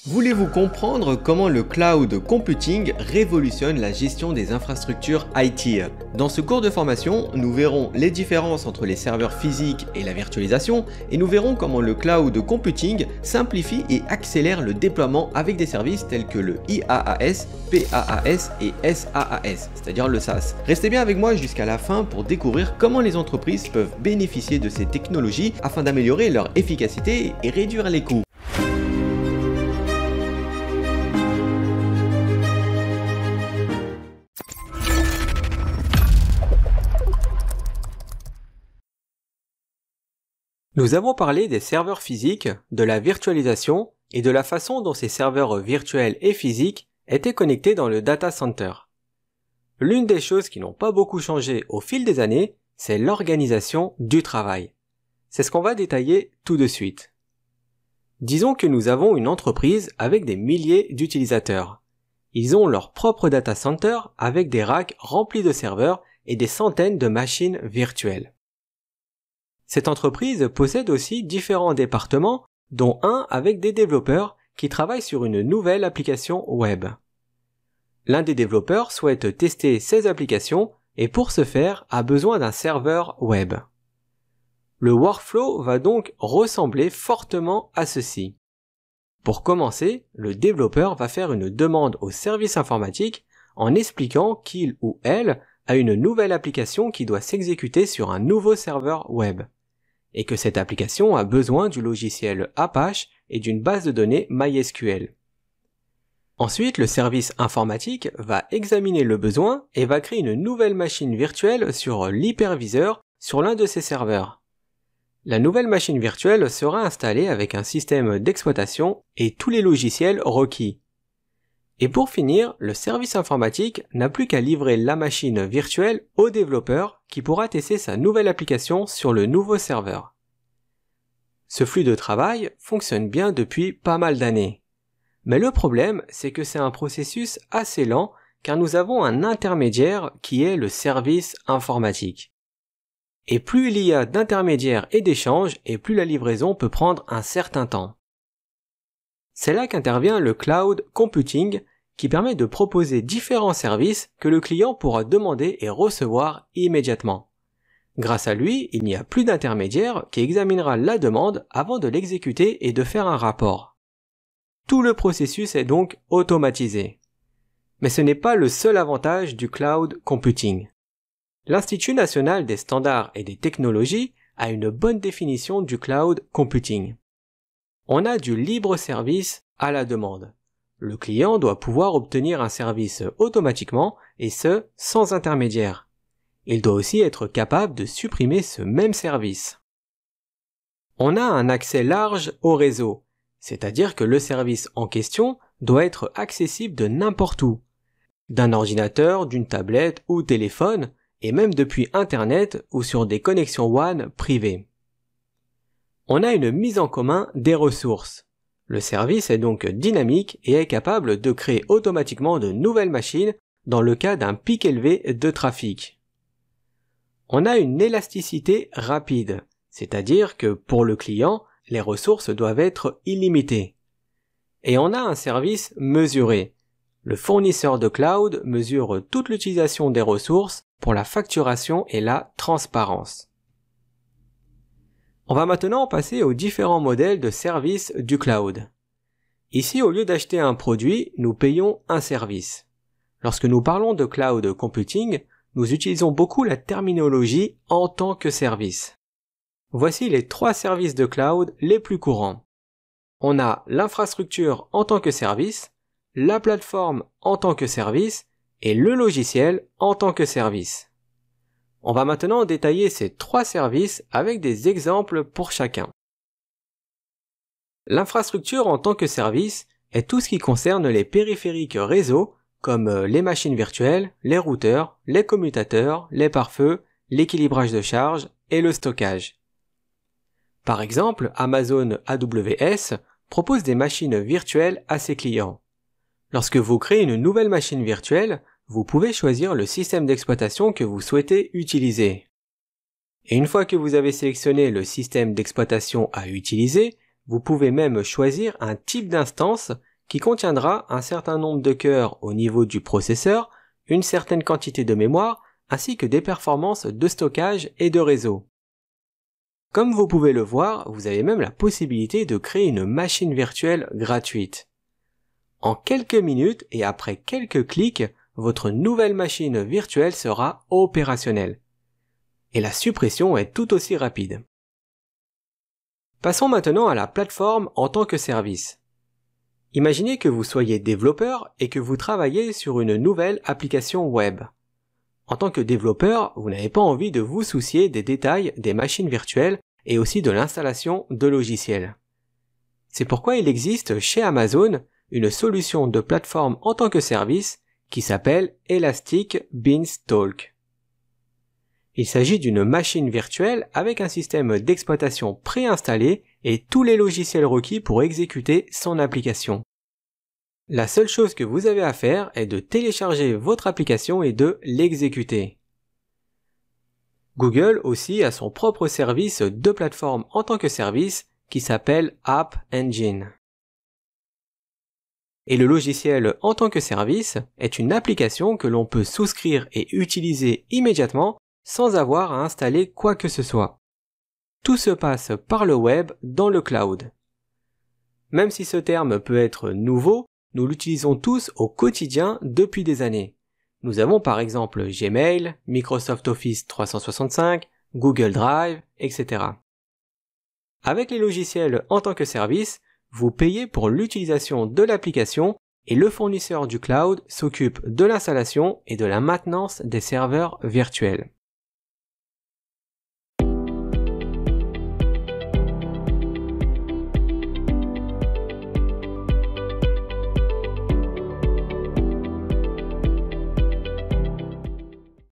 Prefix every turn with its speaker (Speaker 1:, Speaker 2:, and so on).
Speaker 1: Voulez-vous comprendre comment le cloud computing révolutionne la gestion des infrastructures IT? Dans ce cours de formation, nous verrons les différences entre les serveurs physiques et la virtualisation, et nous verrons comment le cloud computing simplifie et accélère le déploiement avec des services tels que le IaaS, PaaS et SaaS, c'est-à-dire le SaaS. Restez bien avec moi jusqu'à la fin pour découvrir comment les entreprises peuvent bénéficier de ces technologies afin d'améliorer leur efficacité et réduire les coûts. Nous avons parlé des serveurs physiques, de la virtualisation et de la façon dont ces serveurs virtuels et physiques étaient connectés dans le data center. L'une des choses qui n'ont pas beaucoup changé au fil des années, c'est l'organisation du travail. C'est ce qu'on va détailler tout de suite. Disons que nous avons une entreprise avec des milliers d'utilisateurs. Ils ont leur propre data center avec des racks remplis de serveurs et des centaines de machines virtuelles. Cette entreprise possède aussi différents départements, dont un avec des développeurs qui travaillent sur une nouvelle application web. L'un des développeurs souhaite tester ces applications et pour ce faire a besoin d'un serveur web. Le workflow va donc ressembler fortement à ceci. Pour commencer, le développeur va faire une demande au service informatique en expliquant qu'il ou elle a une nouvelle application qui doit s'exécuter sur un nouveau serveur web, et que cette application a besoin du logiciel Apache et d'une base de données MySQL. Ensuite, le service informatique va examiner le besoin et va créer une nouvelle machine virtuelle sur l'hyperviseur sur l'un de ces serveurs. La nouvelle machine virtuelle sera installée avec un système d'exploitation et tous les logiciels requis. Et pour finir, le service informatique n'a plus qu'à livrer la machine virtuelle au développeur qui pourra tester sa nouvelle application sur le nouveau serveur. Ce flux de travail fonctionne bien depuis pas mal d'années. Mais le problème, c'est que c'est un processus assez lent car nous avons un intermédiaire qui est le service informatique. Et plus il y a d'intermédiaires et d'échanges, et plus la livraison peut prendre un certain temps. C'est là qu'intervient le cloud computing qui permet de proposer différents services que le client pourra demander et recevoir immédiatement. Grâce à lui, il n'y a plus d'intermédiaire qui examinera la demande avant de l'exécuter et de faire un rapport. Tout le processus est donc automatisé. Mais ce n'est pas le seul avantage du cloud computing. L'Institut national des standards et des technologies a une bonne définition du cloud computing. On a du libre service à la demande. Le client doit pouvoir obtenir un service automatiquement et ce, sans intermédiaire. Il doit aussi être capable de supprimer ce même service. On a un accès large au réseau, c'est-à-dire que le service en question doit être accessible de n'importe où, d'un ordinateur, d'une tablette ou téléphone, et même depuis Internet ou sur des connexions WAN privées. On a une mise en commun des ressources. Le service est donc dynamique et est capable de créer automatiquement de nouvelles machines dans le cas d'un pic élevé de trafic. On a une élasticité rapide, c'est-à-dire que pour le client, les ressources doivent être illimitées. Et on a un service mesuré. Le fournisseur de cloud mesure toute l'utilisation des ressources pour la facturation et la transparence. On va maintenant passer aux différents modèles de services du cloud. Ici, au lieu d'acheter un produit, nous payons un service. Lorsque nous parlons de cloud computing, nous utilisons beaucoup la terminologie en tant que service. Voici les 3 services de cloud les plus courants. On a l'infrastructure en tant que service, la plateforme en tant que service et le logiciel en tant que service. On va maintenant détailler ces 3 services avec des exemples pour chacun. L'infrastructure en tant que service est tout ce qui concerne les périphériques réseau comme les machines virtuelles, les routeurs, les commutateurs, les pare-feux, l'équilibrage de charge et le stockage. Par exemple, Amazon AWS propose des machines virtuelles à ses clients. Lorsque vous créez une nouvelle machine virtuelle, vous pouvez choisir le système d'exploitation que vous souhaitez utiliser. Et une fois que vous avez sélectionné le système d'exploitation à utiliser, vous pouvez même choisir un type d'instance qui contiendra un certain nombre de cœurs au niveau du processeur, une certaine quantité de mémoire, ainsi que des performances de stockage et de réseau. Comme vous pouvez le voir, vous avez même la possibilité de créer une machine virtuelle gratuite. En quelques minutes et après quelques clics, votre nouvelle machine virtuelle sera opérationnelle. Et la suppression est tout aussi rapide. Passons maintenant à la plateforme en tant que service. Imaginez que vous soyez développeur et que vous travaillez sur une nouvelle application web. En tant que développeur, vous n'avez pas envie de vous soucier des détails des machines virtuelles et aussi de l'installation de logiciels. C'est pourquoi il existe chez Amazon une solution de plateforme en tant que service qui s'appelle Elastic Beanstalk. Il s'agit d'une machine virtuelle avec un système d'exploitation préinstallé et tous les logiciels requis pour exécuter son application. La seule chose que vous avez à faire est de télécharger votre application et de l'exécuter. Google aussi a son propre service de plateforme en tant que service qui s'appelle App Engine. Et le logiciel en tant que service est une application que l'on peut souscrire et utiliser immédiatement sans avoir à installer quoi que ce soit. Tout se passe par le web dans le cloud. Même si ce terme peut être nouveau, nous l'utilisons tous au quotidien depuis des années. Nous avons par exemple Gmail, Microsoft Office 365, Google Drive, etc. Avec les logiciels en tant que service, vous payez pour l'utilisation de l'application et le fournisseur du cloud s'occupe de l'installation et de la maintenance des serveurs virtuels.